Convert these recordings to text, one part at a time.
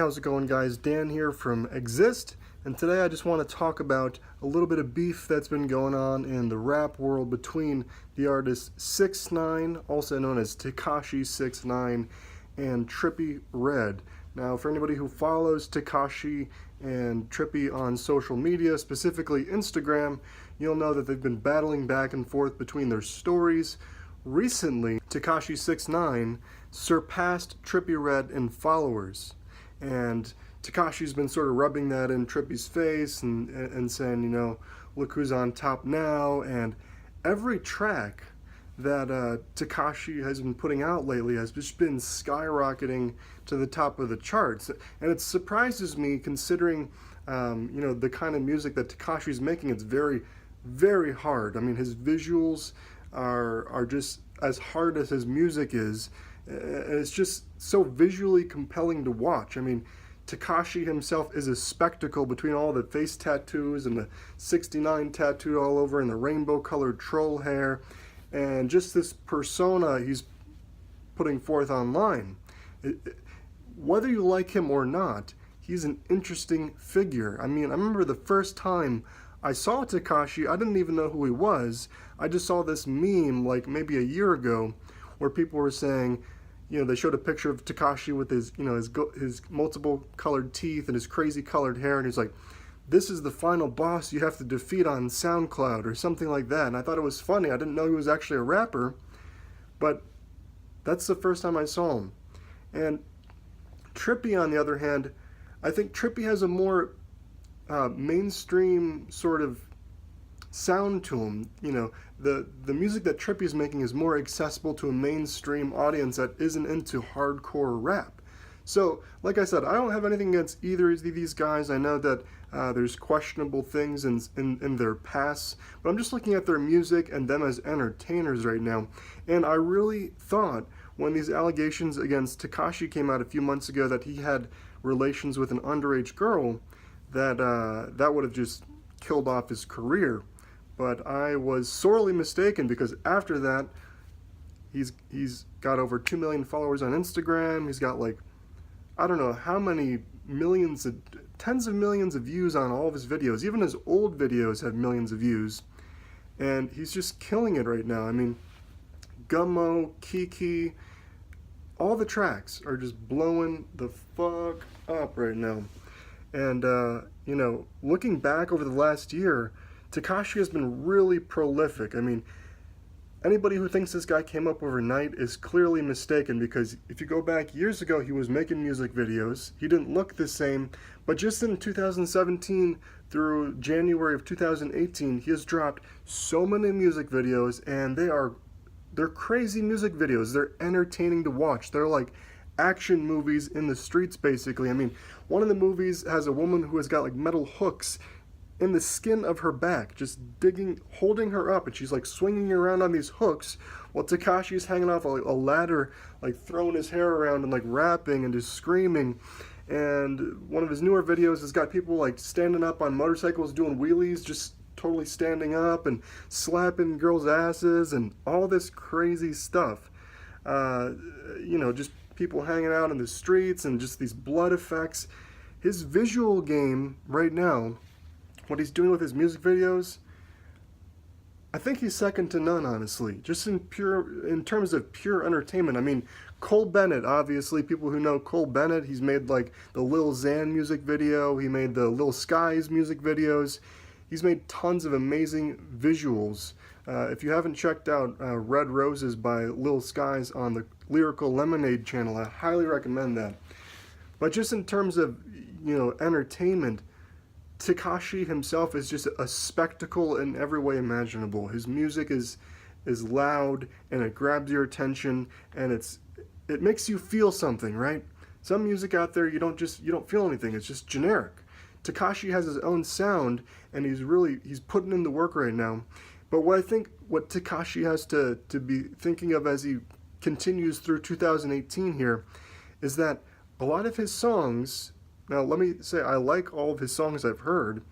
how's it going, guys? Dan here from Exist, and today I just want to talk about a little bit of beef that's been going on in the rap world between the artists 6ix9ine, also known as Tekashi 6ix9ine, and Trippie Redd. Now, for anybody who follows Tekashi and Trippie on social media, specifically Instagram, you'll know that they've been battling back and forth between their stories. Recently, Tekashi 6ix9ine surpassed Trippie Redd in followers, and Tekashi's been sort of rubbing that in Trippie's face and saying, you know, look who's on top now. And every track that Tekashi has been putting out lately has just been skyrocketing to the top of the charts, and it surprises me considering you know, the kind of music that Tekashi's making. It's very, very hard. I mean, his visuals are just as hard as his music is. It's just so visually compelling to watch. I mean, Tekashi himself is a spectacle between all the face tattoos and the 69 tattooed all over and the rainbow colored troll hair and just this persona he's putting forth online. Whether you like him or not, he's an interesting figure. I mean, I remember the first time I saw Tekashi, I didn't even know who he was. I just saw this meme like maybe a year ago where people were saying, you know, they showed a picture of Tekashi with his, you know, his multiple colored teeth and his crazy colored hair, and he's like, this is the final boss you have to defeat on SoundCloud or something like that. And I thought it was funny. I didn't know he was actually a rapper, but that's the first time I saw him. And Trippie, on the other hand, I think Trippie has a more mainstream sort of sound to him. You know, the music that Trippie is making is more accessible to a mainstream audience that isn't into hardcore rap. So, like I said, I don't have anything against either of these guys. I know that there's questionable things in their past, but I'm just looking at their music and them as entertainers right now. And I really thought when these allegations against Tekashi came out a few months ago that he had relations with an underage girl, that that would have just killed off his career. But I was sorely mistaken, because after that, he's got over 2 million followers on Instagram. He's got, like, I don't know how many millions, tens of millions of views on all of his videos. Even his old videos have millions of views. And he's just killing it right now. I mean, Gummo, Kiki, all the tracks are just blowing the fuck up right now. And, you know, looking back over the last year, Tekashi has been really prolific. I mean, anybody who thinks this guy came up overnight is clearly mistaken, because if you go back years ago, he was making music videos. He didn't look the same, but just in 2017 through January of 2018, he has dropped so many music videos, and they're crazy music videos. They're entertaining to watch. They're like action movies in the streets, basically. I mean, one of the movies has a woman who has got like metal hooks in the skin of her back, just holding her up, and she's like swinging around on these hooks while Tekashi's hanging off a ladder, like throwing his hair around and like rapping and just screaming. And one of his newer videos has got people like standing up on motorcycles doing wheelies, just totally standing up and slapping girls' asses and all this crazy stuff. You know, just people hanging out in the streets and just these blood effects. His visual game right now, what he's doing with his music videos, I think he's second to none, honestly. Just in terms of pure entertainment. I mean, Cole Bennett, obviously, people who know Cole Bennett, he's made like the Lil Xan music video, he made the Lil Skies music videos. He's made tons of amazing visuals. If you haven't checked out Red Roses by Lil Skies on the Lyrical Lemonade channel, I highly recommend that. But just in terms of, you know, entertainment, Tekashi himself is just a spectacle in every way imaginable. His music is loud, and it grabs your attention, and it makes you feel something, right? Some music out there, you don't feel anything. It's just generic. Tekashi has his own sound, and he's putting in the work right now. But what Tekashi has to be thinking of as he continues through 2018 here is that a lot of his songs, now let me say, I like all of his songs I've heard,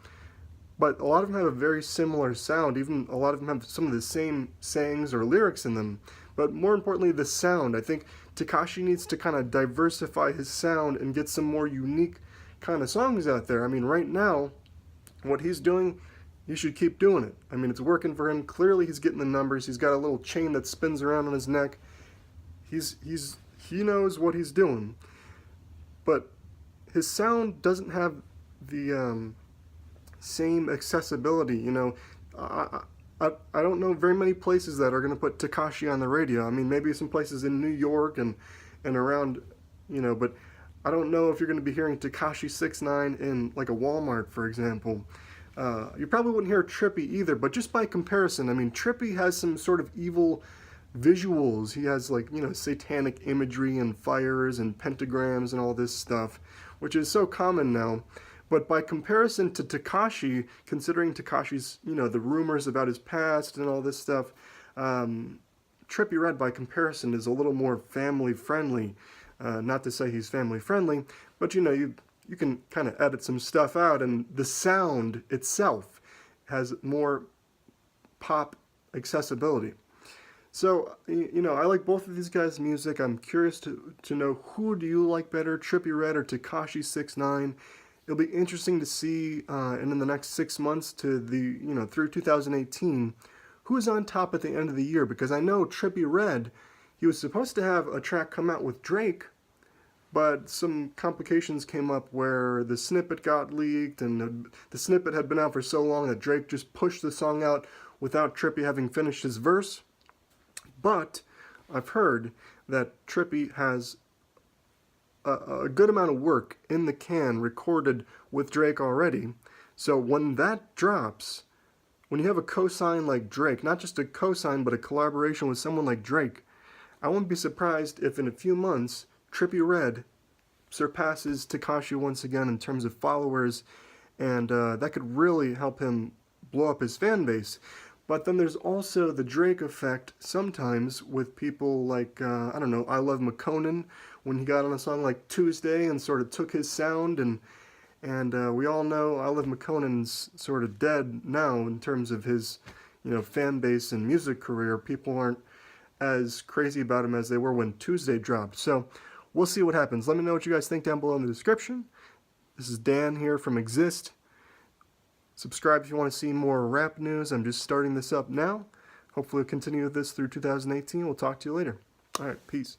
but a lot of them have a very similar sound. Even a lot of them have some of the same sayings or lyrics in them. But more importantly, the sound. I think Tekashi needs to kind of diversify his sound and get some more unique kind of songs out there. I mean, right now, what he's doing, he should keep doing it. I mean, it's working for him. Clearly, he's getting the numbers. He's got a little chain that spins around on his neck. He knows what he's doing. But his sound doesn't have the same accessibility. You know, I don't know very many places that are going to put Tekashi on the radio. I mean, maybe some places in New York and around, you know, but I don't know if you're going to be hearing Tekashi 6ix9ine in like a Walmart, for example. You probably wouldn't hear Trippie either, but just by comparison, I mean, Trippie has some sort of evil visuals. He has, like, you know, satanic imagery and fires and pentagrams and all this stuff, which is so common now. But by comparison to Tekashi, considering Tekashi's, you know, the rumors about his past and all this stuff, Trippie Redd, by comparison, is a little more family-friendly. Not to say he's family-friendly, but, you know, you can kind of edit some stuff out, and the sound itself has more pop accessibility. So, you know, I like both of these guys' music. I'm curious to know, who do you like better, Trippie Redd or Tekashi 6ix9ine? It'll be interesting to see, and in the next 6 months to through 2018, who's on top at the end of the year. Because I know Trippie Redd, he was supposed to have a track come out with Drake, but some complications came up where the snippet got leaked, and the snippet had been out for so long that Drake just pushed the song out without Trippie having finished his verse. But I've heard that Trippie has a good amount of work in the can recorded with Drake already. So when that drops, when you have a cosign like Drake, not just a cosign but a collaboration with someone like Drake, I wouldn't be surprised if in a few months Trippie Redd surpasses Tekashi once again in terms of followers, and that could really help him blow up his fan base. But then there's also the Drake effect sometimes with people like, I don't know, I Love McConan, when he got on a song like Tuesday and sort of took his sound, and we all know I Love McConan's sort of dead now in terms of his, you know, fan base and music career. People aren't as crazy about him as they were when Tuesday dropped. So we'll see what happens. Let me know what you guys think down below in the description. This is Dan here from Exist. Subscribe if you want to see more rap news. I'm just starting this up now. Hopefully we'll continue with this through 2018. We'll talk to you later. All right, peace.